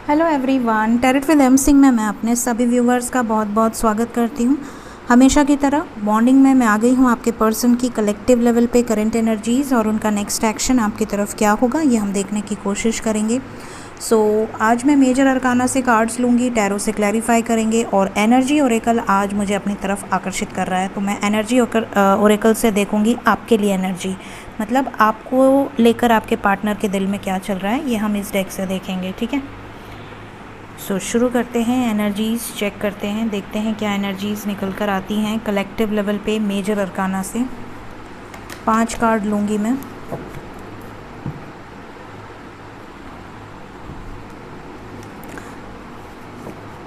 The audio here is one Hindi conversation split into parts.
Hello everyone, tarot with M Singh में मैं अपने सभी व्यूवर्स का बहुत बहुत स्वागत करती हूँ। हमेशा की तरह बॉन्डिंग में मैं आ गई हूँ आपके पर्सन की कलेक्टिव लेवल पे करंट एनर्जीज़ और उनका नेक्स्ट एक्शन आपकी तरफ क्या होगा ये हम देखने की कोशिश करेंगे। आज मैं मेजर अरकाना से कार्ड्स लूँगी, टैरो से क्लैरिफाई करेंगे और एनर्जी ओरेकल आज मुझे अपनी तरफ आकर्षित कर रहा है, तो मैं एनर्जी ओरेकल से देखूँगी आपके लिए एनर्जी, मतलब आपको लेकर आपके पार्टनर के दिल में क्या चल रहा है, ये हम इस डेक से देखेंगे। ठीक है, शुरू करते हैं। एनर्जीज़ चेक करते हैं, देखते हैं क्या एनर्जीज़ निकल कर आती हैं कलेक्टिव लेवल पे मेजर अरकाना से। 5 कार्ड लूँगी मैं।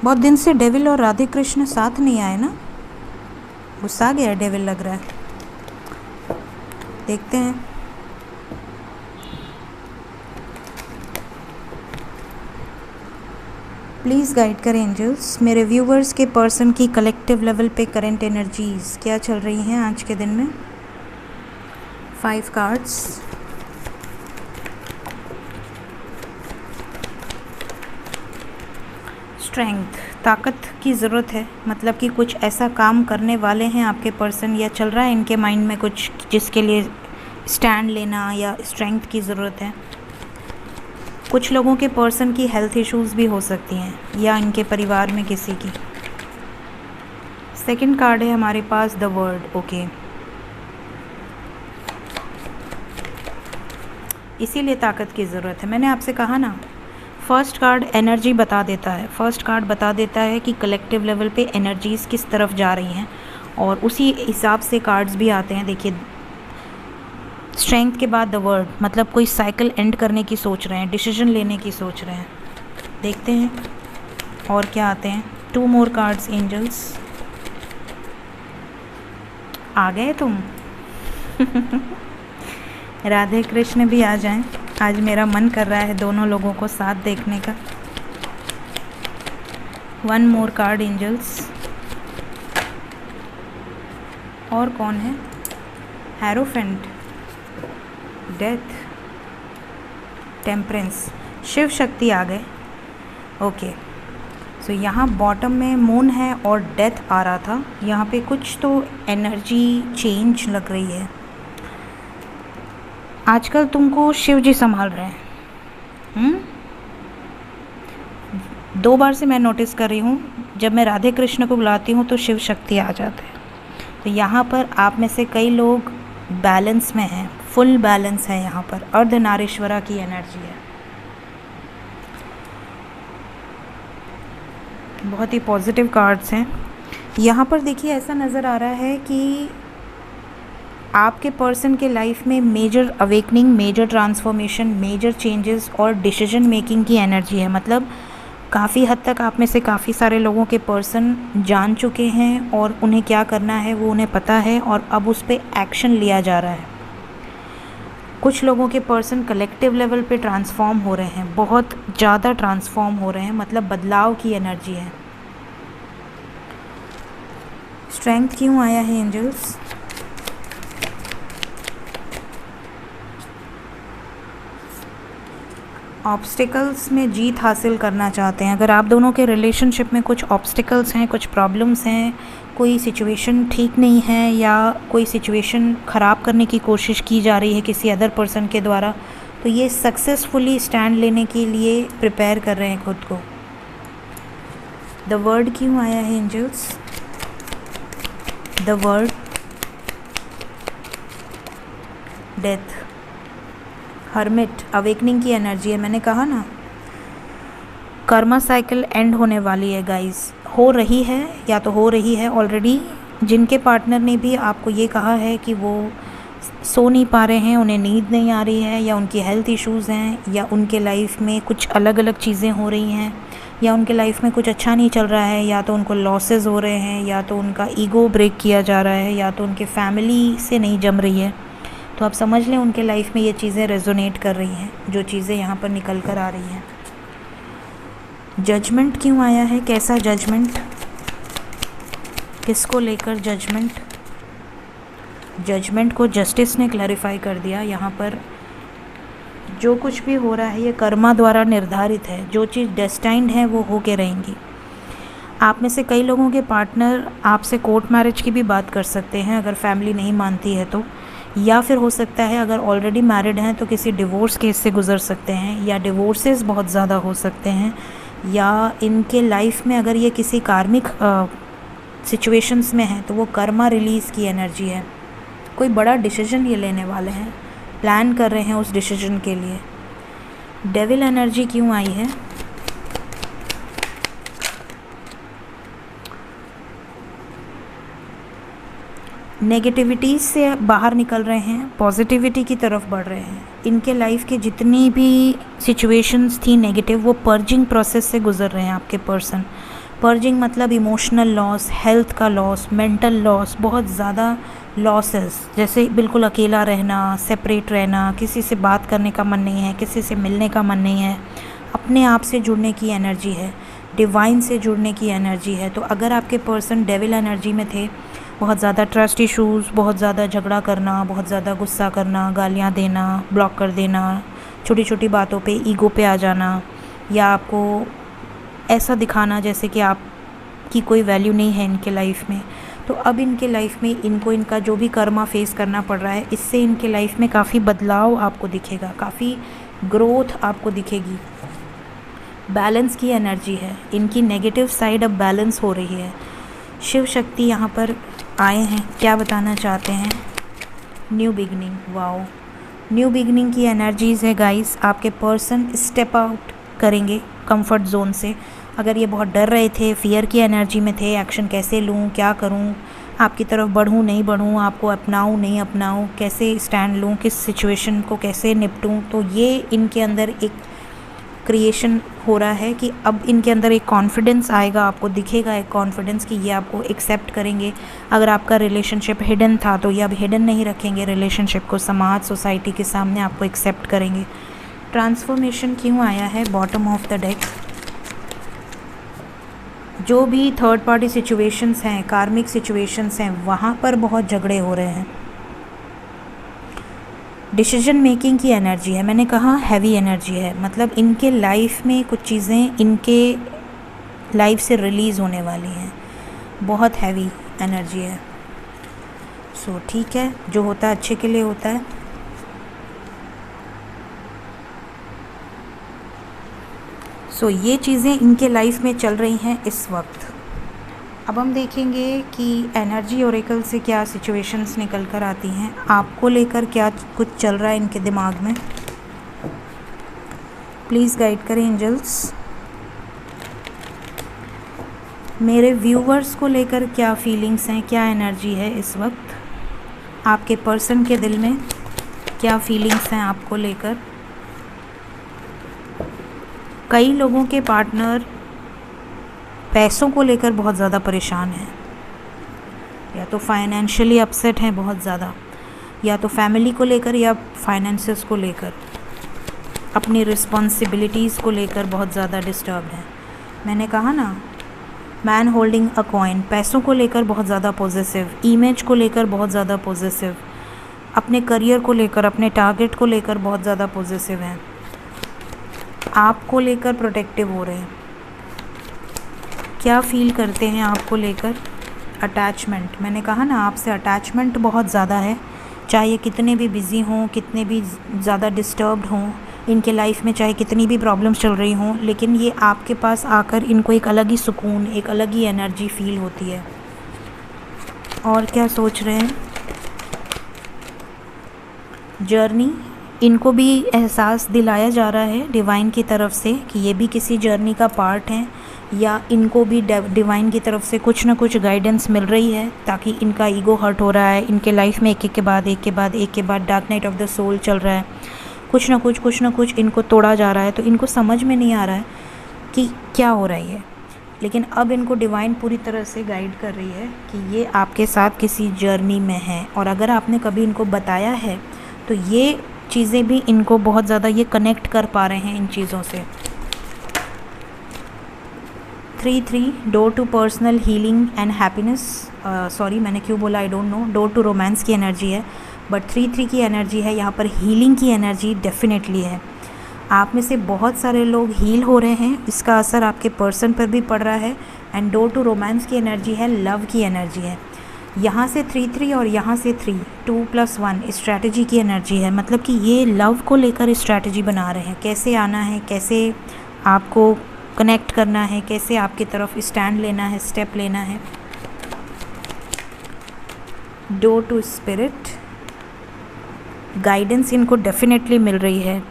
बहुत दिन से डेविल और राधे कृष्ण साथ नहीं आए ना, गुस्सा आ गया डेविल लग रहा है। देखते हैं। प्लीज़ गाइड करें एंजल्स, मेरे व्यूवर्स के पर्सन की कलेक्टिव लेवल पे करंट एनर्जीज़ क्या चल रही हैं आज के दिन में। 5 कार्ड्स। स्ट्रेंथ, ताकत की ज़रूरत है, मतलब कि कुछ ऐसा काम करने वाले हैं आपके पर्सन या चल रहा है इनके माइंड में कुछ जिसके लिए स्टैंड लेना या स्ट्रेंथ की ज़रूरत है। कुछ लोगों के पर्सन की हेल्थ इश्यूज़ भी हो सकती हैं या इनके परिवार में किसी की। सेकंड कार्ड है हमारे पास द वर्ड। ओके, इसीलिए ताकत की ज़रूरत है। मैंने आपसे कहा ना, फर्स्ट कार्ड एनर्जी बता देता है, फर्स्ट कार्ड बता देता है कि कलेक्टिव लेवल पे एनर्जीज़ किस तरफ जा रही हैं और उसी हिसाब से कार्ड्स भी आते हैं। देखिए, स्ट्रेंथ के बाद द वर्ड, मतलब कोई साइकिल एंड करने की सोच रहे हैं, डिसीजन लेने की सोच रहे हैं। देखते हैं और क्या आते हैं। 2 मोर कार्ड्स एंजल्स। आ गए तुम राधे कृष्ण भी आ जाएं, आज मेरा मन कर रहा है दोनों लोगों को साथ देखने का। 1 मोर कार्ड एंजल्स। और कौन है? Hierophant, death, temperance, Shiv Shakti आ गए। ओके, सो यहाँ बॉटम में मून है और डेथ आ रहा था। यहाँ पे कुछ तो एनर्जी चेंज लग रही है। आजकल तुमको शिव जी संभाल रहे हैं। 2 बार से मैं नोटिस कर रही हूँ, जब मैं राधे कृष्ण को बुलाती हूँ तो शिव शक्ति आ जाते हैं। तो यहाँ पर आप में से कई लोग बैलेंस में हैं, फुल बैलेंस है। यहाँ पर अर्धनारीश्वरा की एनर्जी है, बहुत ही पॉजिटिव कार्ड्स हैं। यहाँ पर देखिए, ऐसा नज़र आ रहा है कि आपके पर्सन के लाइफ में major awakening, major transformation, major changes और डिसीजन मेकिंग की एनर्जी है। मतलब काफ़ी हद तक आप में से काफ़ी सारे लोगों के पर्सन जान चुके हैं और उन्हें क्या करना है वो उन्हें पता है और अब उस पर एक्शन लिया जा रहा है। कुछ लोगों के पर्सन कलेक्टिव लेवल पे ट्रांसफॉर्म हो रहे हैं, बहुत ज़्यादा ट्रांसफॉर्म हो रहे हैं, मतलब बदलाव की एनर्जी है। स्ट्रेंथ क्यों आया है एंजल्स? ऑब्स्टिकल्स में जीत हासिल करना चाहते हैं। अगर आप दोनों के रिलेशनशिप में कुछ ऑब्स्टिकल्स हैं, कुछ प्रॉब्लम्स हैं, कोई सिचुएशन ठीक नहीं है या कोई सिचुएशन ख़राब करने की कोशिश की जा रही है किसी अदर पर्सन के द्वारा, तो ये सक्सेसफुली स्टैंड लेने के लिए प्रिपेयर कर रहे हैं खुद को। द वर्ड क्यों आया है angels? The word, death, hermit, awakening की एनर्जी है। मैंने कहा ना, कर्मा साइकिल एंड होने वाली है गाइस, हो रही है या तो हो रही है ऑलरेडी। जिनके पार्टनर ने भी आपको ये कहा है कि वो सो नहीं पा रहे हैं, उन्हें नींद नहीं आ रही है, या उनकी हेल्थ इश्यूज़ हैं, या उनके लाइफ में कुछ अलग अलग चीज़ें हो रही हैं, या उनके लाइफ में कुछ अच्छा नहीं चल रहा है, या तो उनको लॉसेस हो रहे हैं, या तो उनका ईगो ब्रेक किया जा रहा है, या तो उनके फैमिली से नहीं जम रही है, तो आप समझ लें उनके लाइफ में ये चीज़ें रेजोनेट कर रही हैं, जो चीज़ें यहाँ पर निकल कर आ रही हैं। जजमेंट क्यों आया है? कैसा जजमेंट, किसको लेकर जजमेंट? जजमेंट को जस्टिस ने क्लैरिफाई कर दिया। यहाँ पर जो कुछ भी हो रहा है ये कर्मा द्वारा निर्धारित है, जो चीज़ डेस्टाइंड है वो होके रहेंगी। आप में से कई लोगों के पार्टनर आपसे कोर्ट मैरिज की भी बात कर सकते हैं अगर फैमिली नहीं मानती है तो, या फिर हो सकता है अगर ऑलरेडी मैरिड हैं तो किसी डिवोर्स केस से गुजर सकते हैं, या डिवोर्सेस बहुत ज़्यादा हो सकते हैं, या इनके लाइफ में अगर ये किसी कार्मिक सिचुएशंस में हैं तो वो कर्मा रिलीज़ की एनर्जी है। कोई बड़ा डिसीजन ये लेने वाले हैं, प्लान कर रहे हैं उस डिसीजन के लिए। डेविल एनर्जी क्यों आई है? नेगेटिविटीज़ से बाहर निकल रहे हैं, पॉजिटिविटी की तरफ बढ़ रहे हैं। इनके लाइफ के जितनी भी सिचुएशंस थी नेगेटिव, वो पर्जिंग प्रोसेस से गुजर रहे हैं आपके पर्सन। पर्जिंग मतलब इमोशनल लॉस, हेल्थ का लॉस, मेंटल लॉस, बहुत ज़्यादा लॉसेस, जैसे बिल्कुल अकेला रहना, सेपरेट रहना, किसी से बात करने का मन नहीं है, किसी से मिलने का मन नहीं है, अपने आप से जुड़ने की एनर्जी है, डिवाइन से जुड़ने की एनर्जी है। तो अगर आपके पर्सन डेविल एनर्जी में थे, बहुत ज़्यादा ट्रस्ट इश्यूज़, बहुत ज़्यादा झगड़ा करना, बहुत ज़्यादा गुस्सा करना, गालियाँ देना, ब्लॉक कर देना, छोटी छोटी बातों पे ईगो पे आ जाना, या आपको ऐसा दिखाना जैसे कि आपकी कोई वैल्यू नहीं है इनके लाइफ में, तो अब इनके लाइफ में इनको इनका जो भी कर्मा फेस करना पड़ रहा है, इससे इनके लाइफ में काफ़ी बदलाव आपको दिखेगा, काफ़ी ग्रोथ आपको दिखेगी। बैलेंस की एनर्जी है, इनकी नेगेटिव साइड अब बैलेंस हो रही है। शिव शक्ति यहाँ पर आए हैं, क्या बताना चाहते हैं? New beginning. Wow, new beginning की एनर्जीज़ है गाइस। आपके पर्सन स्टेप आउट करेंगे कंफर्ट जोन से। अगर ये बहुत डर रहे थे, फियर की एनर्जी में थे, एक्शन कैसे लूँ, क्या करूँ, आपकी तरफ बढ़ूँ नहीं बढ़ूँ, आपको अपनाऊँ नहीं अपनाऊँ, कैसे स्टैंड लूँ, किस सिचुएशन को कैसे निपटूँ, तो ये इनके अंदर एक क्रिएशन हो रहा है कि अब इनके अंदर एक कॉन्फिडेंस आएगा, आपको दिखेगा एक कॉन्फिडेंस कि ये आपको एक्सेप्ट करेंगे। अगर आपका रिलेशनशिप हिडन था तो ये अब हिडन नहीं रखेंगे रिलेशनशिप को, समाज सोसाइटी के सामने आपको एक्सेप्ट करेंगे। ट्रांसफॉर्मेशन क्यों आया है बॉटम ऑफ द डेक? जो भी थर्ड पार्टी सिचुएशंस हैं, कार्मिक सिचुएशंस हैं, वहाँ पर बहुत झगड़े हो रहे हैं। डिसीजन मेकिंग की एनर्जी है, मैंने कहा हैवी एनर्जी है, मतलब इनके लाइफ में कुछ चीज़ें इनके लाइफ से रिलीज़ होने वाली हैं, बहुत हैवी एनर्जी है। सो ठीक है, जो होता है अच्छे के लिए होता है। सो ये चीज़ें इनके लाइफ में चल रही हैं इस वक्त। अब हम देखेंगे कि एनर्जी ओरेकल से क्या सिचुएशंस निकल कर आती हैं, आपको लेकर क्या कुछ चल रहा है इनके दिमाग में। प्लीज़ गाइड करें एंजल्स। मेरे व्यूवर्स को लेकर क्या फीलिंग्स हैं, क्या एनर्जी है इस वक्त, आपके पर्सन के दिल में क्या फीलिंग्स हैं आपको लेकर। कई लोगों के पार्टनर पैसों को लेकर बहुत ज़्यादा परेशान हैं, या तो फाइनेंशियली अपसेट हैं बहुत ज़्यादा, या तो फैमिली को लेकर या फाइनेंसेस को लेकर, अपनी रिस्पॉन्सिबिलिटीज़ को लेकर बहुत ज़्यादा डिस्टर्ब्ड हैं। मैंने कहा ना, मैन होल्डिंग अ कॉइन, पैसों को लेकर बहुत ज़्यादा पॉजिटिव, इमेज को लेकर बहुत ज़्यादा पॉजिटिव, अपने करियर को लेकर, अपने टारगेट को लेकर बहुत ज़्यादा पॉजिटिव हैं, आपको लेकर प्रोटेक्टिव हो रहे हैं। क्या फील करते हैं आपको लेकर? अटैचमेंट, मैंने कहा ना आपसे अटैचमेंट बहुत ज़्यादा है, चाहे ये कितने भी बिज़ी हों, कितने भी ज़्यादा डिस्टर्ब्ड हों इनके लाइफ में, चाहे कितनी भी प्रॉब्लम्स चल रही हों, लेकिन ये आपके पास आकर इनको एक अलग ही सुकून, एक अलग ही एनर्जी फील होती है। और क्या सोच रहे हैं? जर्नी, इनको भी एहसास दिलाया जा रहा है डिवाइन की तरफ से कि ये भी किसी जर्नी का पार्ट हैं, या इनको भी डिवाइन की तरफ से कुछ ना कुछ गाइडेंस मिल रही है, ताकि इनका ईगो हर्ट हो रहा है, इनके लाइफ में एक एक के बाद dark night of the soul चल रहा है, कुछ ना कुछ इनको तोड़ा जा रहा है, तो इनको समझ में नहीं आ रहा है कि क्या हो रही है। लेकिन अब इनको डिवाइन पूरी तरह से गाइड कर रही है कि ये आपके साथ किसी जर्नी में है, और अगर आपने कभी इनको बताया है तो ये चीज़ें भी इनको बहुत ज़्यादा ये कनेक्ट कर पा रहे हैं इन चीज़ों से। 3-3 door to personal healing and happiness, sorry मैंने क्यों बोला I don't know, door to romance की एनर्जी है। बट 3-3 की एनर्जी है, यहाँ पर हीलिंग की एनर्जी डेफिनेटली है। आप में से बहुत सारे लोग हील हो रहे हैं, इसका असर आपके पर्सन पर भी पड़ रहा है। एंड डोर टू रोमांस की एनर्जी है, लव की एनर्जी है। यहाँ से 3-3 और यहाँ से 3, 2+1 स्ट्रैटेजी की एनर्जी है। मतलब कि ये लव को लेकर स्ट्रैटेजी बना रहे हैं, कैसे आना है, कैसे आपको कनेक्ट करना है, कैसे आपकी तरफ स्टैंड लेना है, स्टेप लेना है। डोर टू स्पिरिट, गाइडेंस इनको डेफिनेटली मिल रही है,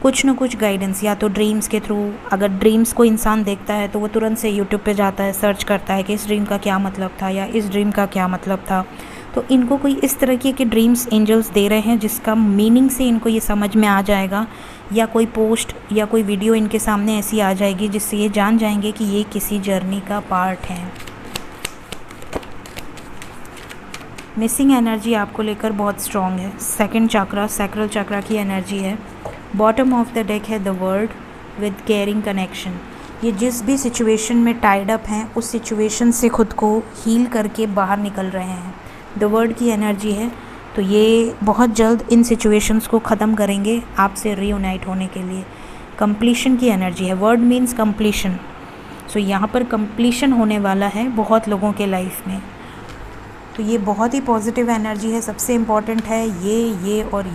कुछ न कुछ गाइडेंस, या तो ड्रीम्स के थ्रू। अगर ड्रीम्स को इंसान देखता है तो वो तुरंत से यूट्यूब पे जाता है, सर्च करता है कि इस ड्रीम का क्या मतलब था या इस ड्रीम का क्या मतलब था। तो इनको कोई इस तरह के ड्रीम्स एंजल्स दे रहे हैं जिसका मीनिंग से इनको ये समझ में आ जाएगा, या कोई पोस्ट या कोई वीडियो इनके सामने ऐसी आ जाएगी जिससे ये जान जाएंगे कि ये किसी जर्नी का पार्ट है। मिसिंग एनर्जी आपको लेकर बहुत स्ट्रॉन्ग है। सेकंड चक्रा, सैक्रल चक्रा की एनर्जी है। बॉटम ऑफ द डेक है the world with caring connection. ये जिस भी सिचुएशन में टाइड अप हैं उस सिचुएशन से खुद को हील करके बाहर निकल रहे हैं। द वर्ल्ड की एनर्जी है, तो ये बहुत जल्द इन सिचुएशंस को ख़त्म करेंगे आपसे रीयूनाइट होने के लिए। कंप्लीशन की एनर्जी है, वर्ड मीन्स कंप्लीशन। सो यहाँ पर कंप्लीशन होने वाला है बहुत लोगों के लाइफ में, तो ये बहुत ही पॉजिटिव एनर्जी है। सबसे इम्पॉर्टेंट है ये और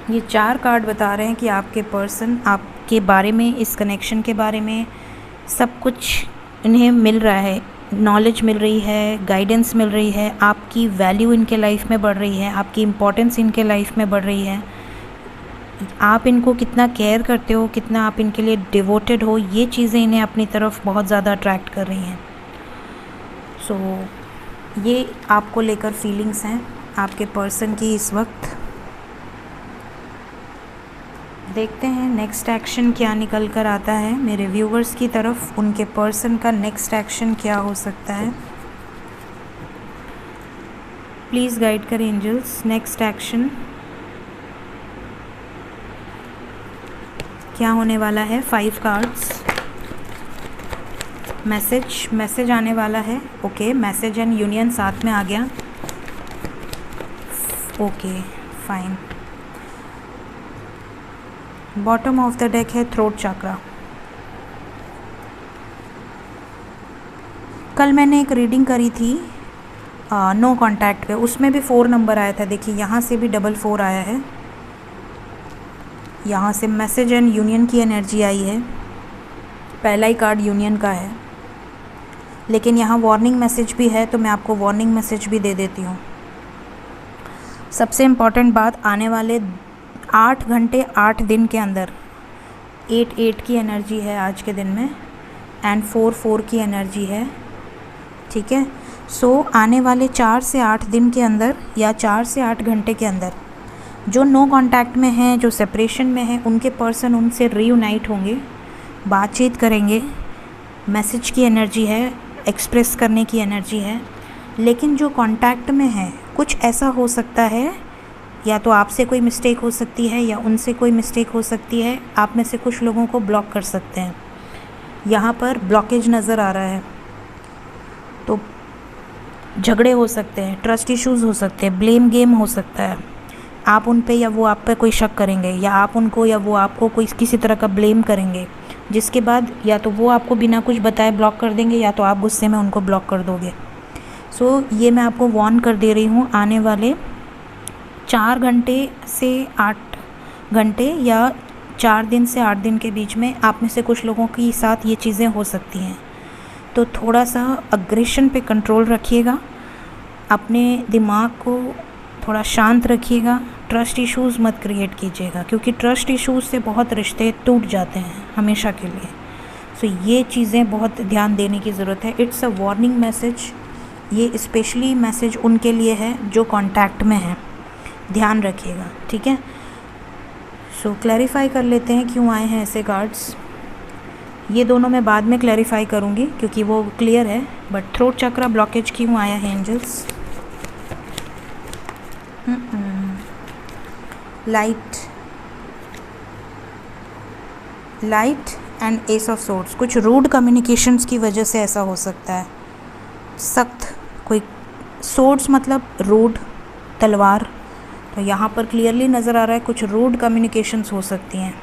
ये 4 कार्ड बता रहे हैं कि आपके पर्सन आपके बारे में, इस कनेक्शन के बारे में सब कुछ इन्हें मिल रहा है, नॉलेज मिल रही है, गाइडेंस मिल रही है, आपकी वैल्यू इनके लाइफ में बढ़ रही है, आपकी इम्पोर्टेंस इनके लाइफ में बढ़ रही है। आप इनको कितना केयर करते हो, कितना आप इनके लिए डिवोटेड हो, ये चीज़ें इन्हें अपनी तरफ बहुत ज़्यादा अट्रैक्ट कर रही हैं। सो ये आपको लेकर फीलिंग्स हैं आपके पर्सन की इस वक्त। देखते हैं नेक्स्ट एक्शन क्या निकल कर आता है मेरे व्यूवर्स की तरफ। उनके पर्सन का नेक्स्ट एक्शन क्या हो सकता है, प्लीज़ गाइड करें एंजल्स। नेक्स्ट एक्शन क्या होने वाला है? 5 कार्ड्स। मैसेज आने वाला है। ओके, मैसेज एंड यूनियन साथ में आ गया। Okay fine. Bottom of the deck है थ्रोट चक्रा। कल मैंने एक रीडिंग करी थी नो कॉन्टैक्ट पे, उसमें भी 4 नंबर आया था। देखिए यहाँ से भी 4 आया है, यहाँ से मैसेज एंड यूनियन की एनर्जी आई है। पहला ही कार्ड यूनियन का है, लेकिन यहाँ वार्निंग मैसेज भी है, तो मैं आपको वार्निंग मैसेज भी दे देती हूँ। सबसे इम्पॉर्टेंट बात, आने वाले 8 घंटे 8 दिन के अंदर 8 की एनर्जी है आज के दिन में, एंड 4 की एनर्जी है। ठीक है, सो आने वाले 4 से 8 दिन के अंदर या 4 से 8 घंटे के अंदर जो नो कांटेक्ट में हैं, जो सेपरेशन में हैं, उनके पर्सन उनसे रीयूनाइट होंगे, बातचीत करेंगे। मैसेज की एनर्जी है, एक्सप्रेस करने की एनर्जी है। लेकिन जो कांटेक्ट में है, कुछ ऐसा हो सकता है, या तो आपसे कोई मिस्टेक हो सकती है या उनसे कोई मिस्टेक हो सकती है। आप में से कुछ लोगों को ब्लॉक कर सकते हैं, यहाँ पर ब्लॉकेज नज़र आ रहा है। तो झगड़े हो सकते हैं, ट्रस्ट इश्यूज़ हो सकते हैं, ब्लेम गेम हो सकता है। आप उन पे या वो आप पे कोई शक करेंगे, या आप उनको या वो आपको कोई किसी तरह का ब्लेम करेंगे, जिसके बाद या तो वो आपको बिना कुछ बताए ब्लॉक कर देंगे, या तो आप गुस्से में उनको ब्लॉक कर दोगे। सो ये मैं आपको वार्न कर दे रही हूँ, आने वाले 4 घंटे से 8 घंटे या 4 दिन से 8 दिन के बीच में आप में से कुछ लोगों के साथ ये चीज़ें हो सकती हैं। तो थोड़ा सा अग्रेशन पे कंट्रोल रखिएगा, अपने दिमाग को थोड़ा शांत रखिएगा, ट्रस्ट इश्यूज़ मत क्रिएट कीजिएगा, क्योंकि ट्रस्ट इश्यूज़ से बहुत रिश्ते टूट जाते हैं हमेशा के लिए। सो ये चीज़ें बहुत ध्यान देने की ज़रूरत है। इट्स अ वार्निंग मैसेज, ये स्पेशली मैसेज उनके लिए है जो कांटेक्ट में है, ध्यान रखिएगा। ठीक है, सो क्लैरिफाई कर लेते हैं क्यों आए हैं ऐसे कार्ड्स। ये दोनों मैं बाद में क्लैरिफाई करूँगी क्योंकि वो क्लियर है, बट थ्रोट चक्रा ब्लॉकेज क्यों आया है angels? Light and ace of swords. कुछ रूड कम्युनिकेशंस की वजह से ऐसा हो सकता है। सख्त कोई, सोर्ड्स मतलब रूड, तलवार। तो यहाँ पर क्लियरली नज़र आ रहा है कुछ रूड कम्युनिकेशंस हो सकती हैं।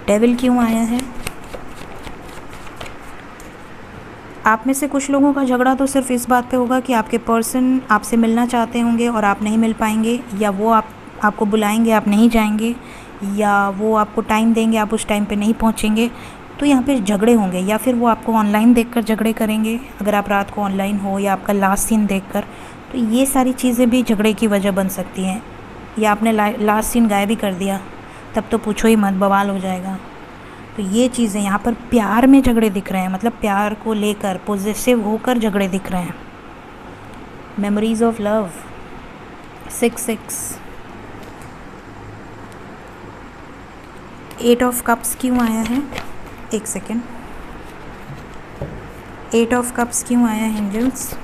डेविल क्यों आया है? आप में से कुछ लोगों का झगड़ा तो सिर्फ इस बात पे होगा कि आपके पर्सन आपसे मिलना चाहते होंगे और आप नहीं मिल पाएंगे, या वो आपको बुलाएंगे आप नहीं जाएंगे, या वो आपको टाइम देंगे आप उस टाइम पे नहीं पहुंचेंगे। तो यहाँ पे झगड़े होंगे, या फिर वो आपको ऑनलाइन देखकर झगड़े करेंगे अगर आप रात को ऑनलाइन हो, या आपका लास्ट सीन देखकर। तो ये सारी चीज़ें भी झगड़े की वजह बन सकती हैं। या आपने लास्ट सीन गायब ही कर दिया, तब तो पूछो ही मत, बवाल हो जाएगा। तो ये चीज़ें यहाँ पर प्यार में झगड़े दिख रहे हैं, मतलब प्यार को लेकर पॉजिटिव होकर झगड़े दिख रहे हैं। Memories of love 6 8 of cups क्यों आया है? एक सेकेंड, 8 ऑफ कप्स क्यों आया है एंजल्स?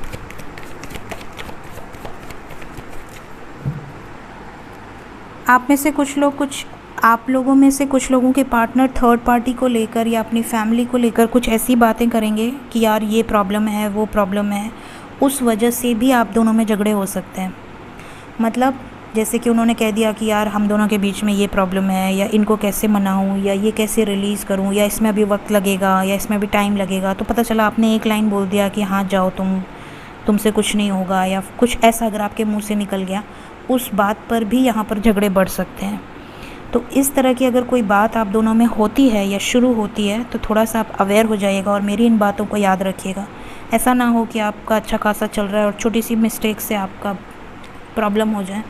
आप लोगों में से कुछ लोगों के पार्टनर थर्ड पार्टी को लेकर या अपनी फैमिली को लेकर कुछ ऐसी बातें करेंगे कि यार ये प्रॉब्लम है, वो प्रॉब्लम है। उस वजह से भी आप दोनों में झगड़े हो सकते हैं। मतलब जैसे कि उन्होंने कह दिया कि यार हम दोनों के बीच में ये प्रॉब्लम है, या इनको कैसे मनाऊं, या ये कैसे रिलीज़ करूं, या इसमें अभी वक्त लगेगा, या इसमें अभी टाइम लगेगा। तो पता चला आपने एक लाइन बोल दिया कि हाँ जाओ तुमसे कुछ नहीं होगा, या कुछ ऐसा अगर आपके मुंह से निकल गया, उस बात पर भी यहाँ पर झगड़े बढ़ सकते हैं। तो इस तरह की अगर कोई बात आप दोनों में होती है या शुरू होती है तो थोड़ा सा आप अवेयर हो जाइएगा और मेरी इन बातों को याद रखिएगा। ऐसा ना हो कि आपका अच्छा खासा चल रहा है और छोटी सी मिस्टेक से आपका प्रॉब्लम हो जाए।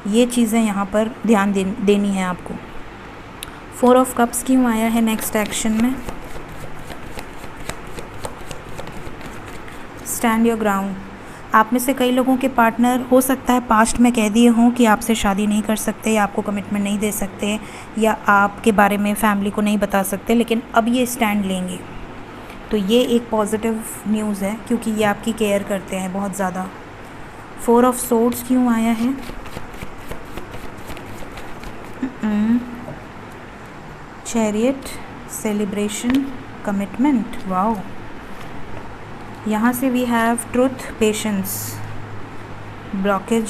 ये चीज़ें यहाँ पर ध्यान देनी है आपको। 4 ऑफ कप्स क्यों आया है नेक्स्ट एक्शन में? Stand your ground. आप में से कई लोगों के पार्टनर हो सकता है पास्ट में कह दिए हों कि आपसे शादी नहीं कर सकते, या आपको कमिटमेंट नहीं दे सकते, या आपके बारे में फैमिली को नहीं बता सकते, लेकिन अब ये स्टैंड लेंगे। तो ये एक पॉजिटिव न्यूज़ है क्योंकि ये आपकी केयर करते हैं बहुत ज़्यादा। 4 ऑफ सोर्ड्स क्यों आया है? Chariot, celebration, commitment. वाओ। यहाँ से we have truth, patience, blockage,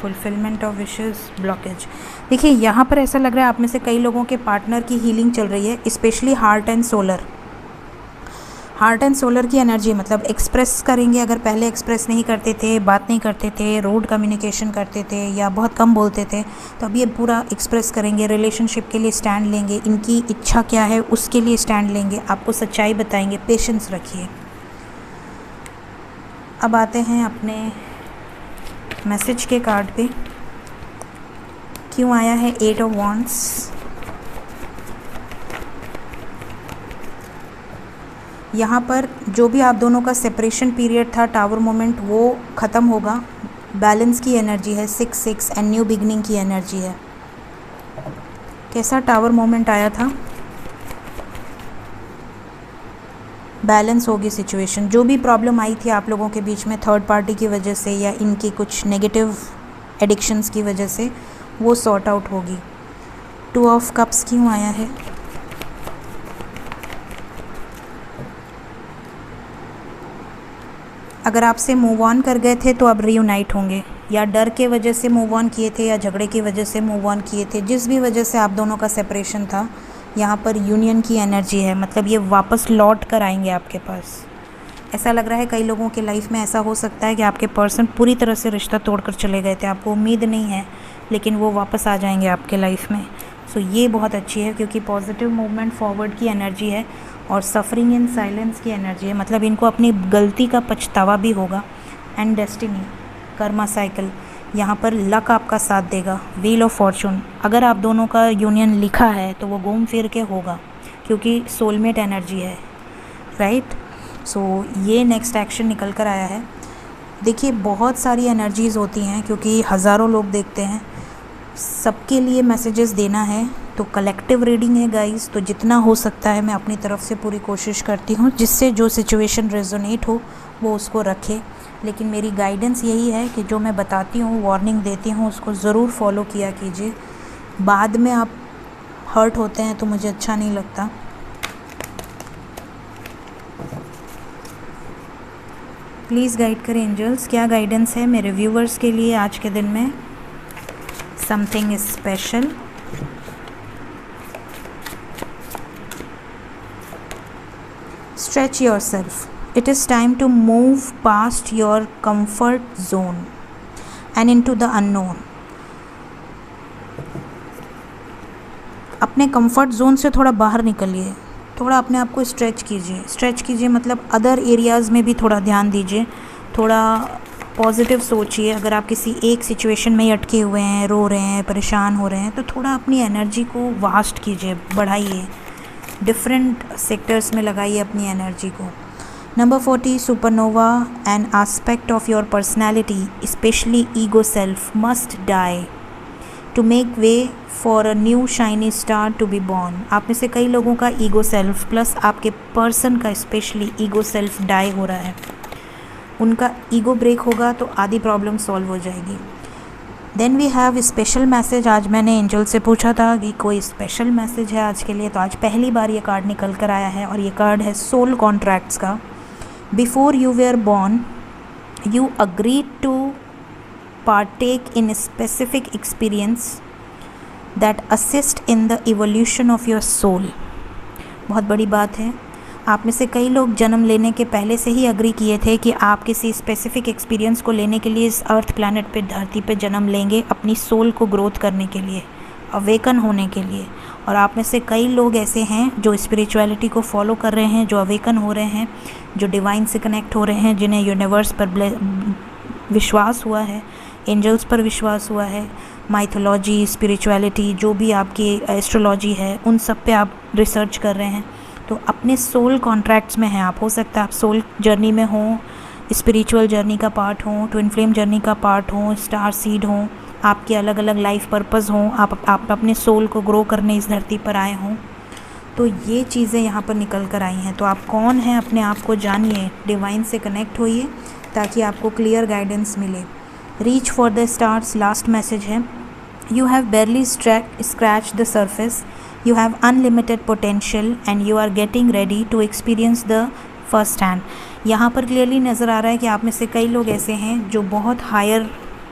fulfilment of wishes, blockage. देखिए यहाँ पर ऐसा लग रहा है आप में से कई लोगों के पार्टनर की हीलिंग चल रही है, specially heart and solar. Heart and solar की एनर्जी मतलब एक्सप्रेस करेंगे। अगर पहले एक्सप्रेस नहीं करते थे, बात नहीं करते थे, रोड कम्युनिकेशन करते थे, या बहुत कम बोलते थे, तो अब ये पूरा एक्सप्रेस करेंगे। रिलेशनशिप के लिए स्टैंड लेंगे, इनकी इच्छा क्या है उसके लिए स्टैंड लेंगे, आपको सच्चाई बताएंगे। पेशेंस रखिए। अब आते हैं अपने मैसेज के कार्ड पे। क्यों आया है 8 ऑफ वॉन्ड्स? यहाँ पर जो भी आप दोनों का सेपरेशन पीरियड था, टावर मोमेंट, वो ख़त्म होगा। बैलेंस की एनर्जी है 6 एंड न्यू बिगनिंग की एनर्जी है। कैसा टावर मोमेंट आया था? बैलेंस होगी सिचुएशन। जो भी प्रॉब्लम आई थी आप लोगों के बीच में थर्ड पार्टी की वजह से या इनकी कुछ नेगेटिव एडिक्शंस की वजह से, वो सॉर्ट आउट होगी। 2 ऑफ कप्स क्यों आया है? अगर आपसे मूव ऑन कर गए थे तो अब रीयूनाइट होंगे, या डर के वजह से मूव ऑन किए थे, या झगड़े की वजह से मूव ऑन किए थे, जिस भी वजह से आप दोनों का सेपरेशन था, यहाँ पर यूनियन की एनर्जी है। मतलब ये वापस लौट कर आएंगे आपके पास। ऐसा लग रहा है कई लोगों के लाइफ में ऐसा हो सकता है कि आपके पर्सन पूरी तरह से रिश्ता तोड़कर चले गए थे, आपको उम्मीद नहीं है, लेकिन वो वापस आ जाएंगे आपके लाइफ में। सो ये बहुत अच्छी है क्योंकि पॉजिटिव मूवमेंट फॉरवर्ड की एनर्जी है और सफरिंग इन साइलेंस की एनर्जी है। मतलब इनको अपनी गलती का पछतावा भी होगा। एंड डेस्टिनी, कर्मा साइकिल, यहाँ पर लक आपका साथ देगा। व्हील ऑफ फॉर्चून, अगर आप दोनों का यूनियन लिखा है तो वो घूम फिर के होगा क्योंकि सोलमेट एनर्जी है, राइट। सो ये नेक्स्ट एक्शन निकल कर आया है। देखिए बहुत सारी एनर्जीज़ होती हैं क्योंकि हज़ारों लोग देखते हैं, सबके लिए मैसेजेस देना है, तो कलेक्टिव रीडिंग है गाइस। तो जितना हो सकता है मैं अपनी तरफ से पूरी कोशिश करती हूँ, जिससे जो सिचुएशन रेजोनेट हो वो उसको रखे। लेकिन मेरी गाइडेंस यही है कि जो मैं बताती हूँ, वार्निंग देती हूँ, उसको ज़रूर फॉलो किया कीजिए। बाद में आप हर्ट होते हैं तो मुझे अच्छा नहीं लगता। प्लीज़ गाइड करें एंजल्स, क्या गाइडेंस है मेरे व्यूवर्स के लिए आज के दिन में। Something special. Stretch yourself. It is time to move past your comfort zone and into the unknown. अपने कंफर्ट जोन से थोड़ा बाहर निकलिए, थोड़ा अपने आप को स्ट्रेच कीजिए मतलब अदर एरियाज़ में भी थोड़ा ध्यान दीजिए, थोड़ा पॉजिटिव सोचिए। अगर आप किसी एक सिचुएशन में ही अटके हुए हैं, रो रहे हैं, परेशान हो रहे हैं, तो थोड़ा अपनी एनर्जी को वास्ट कीजिए, बढ़ाइए, डिफरेंट सेक्टर्स में लगाइए अपनी एनर्जी को। Number 40, supernova, an aspect of your personality specially ego self must die to make way for a new shiny star to be born. आप में से कई लोगों का ईगो सेल्फ प्लस आपके पर्सन का स्पेशली ईगो सेल्फ डाई हो रहा है। उनका ईगो ब्रेक होगा तो आधी प्रॉब्लम सॉल्व हो जाएगी। Then we have special message. आज मैंने एंजल से पूछा था कि कोई स्पेशल मैसेज है आज के लिए, तो आज पहली बार ये कार्ड निकल कर आया है और ये कार्ड है सोल कॉन्ट्रैक्ट्स का। Before you were born you agreed to partake in specific experience that assist in the evolution of your soul. बहुत बड़ी बात है। आप में से कई लोग जन्म लेने के पहले से ही अग्री किए थे कि आप किसी स्पेसिफिक एक्सपीरियंस को लेने के लिए इस अर्थ प्लैनेट पे, धरती पे जन्म लेंगे, अपनी सोल को ग्रोथ करने के लिए, अवेकन होने के लिए। और आप में से कई लोग ऐसे हैं जो स्पिरिचुअलिटी को फॉलो कर रहे हैं, जो अवेकन हो रहे हैं, जो डिवाइन से कनेक्ट हो रहे हैं, जिन्हें यूनिवर्स पर विश्वास हुआ है, एंजल्स पर विश्वास हुआ है, माइथोलॉजी, स्पिरिचुअलिटी, जो भी आपकी एस्ट्रोलॉजी है, उन सब पे आप रिसर्च कर रहे हैं। तो अपने सोल कॉन्ट्रैक्ट्स में हैं आप। हो सकता है आप सोल जर्नी में हों, स्पिरिचुअल जर्नी का पार्ट हों, ट्विन फ्लेम जर्नी का पार्ट हों, स्टार सीड हों, आपके अलग अलग लाइफ पर्पस हों, आप अपने सोल को ग्रो करने इस धरती पर आए हों। तो ये चीज़ें यहाँ पर निकल कर आई हैं। तो आप कौन हैं, अपने आप को जानिए, डिवाइन से कनेक्ट होइए ताकि आपको क्लियर गाइडेंस मिले। Reach for the stars last message है। You have barely scratched the surface. You have unlimited potential and you are getting ready to experience the first hand. यहाँ पर क्लियरली नज़र आ रहा है कि आप में से कई लोग ऐसे हैं जो बहुत हायर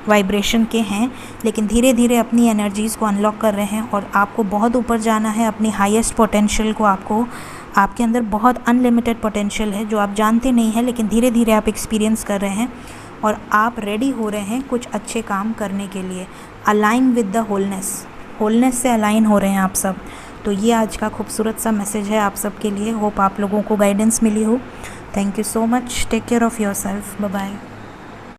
वाइब्रेशन के हैं, लेकिन धीरे धीरे अपनी एनर्जीज़ को अनलॉक कर रहे हैं और आपको बहुत ऊपर जाना है। अपनी हाईएस्ट पोटेंशियल को आपके अंदर बहुत अनलिमिटेड पोटेंशियल है जो आप जानते नहीं हैं, लेकिन धीरे धीरे आप एक्सपीरियंस कर रहे हैं और आप रेडी हो रहे हैं कुछ अच्छे काम करने के लिए। अलाइन विद द होलनेस से अलाइन हो रहे हैं आप सब। तो ये आज का खूबसूरत सा मैसेज है आप सब के लिए। होप आप लोगों को गाइडेंस मिली हो। Thank you so much. Take care of yourself. Bye bye.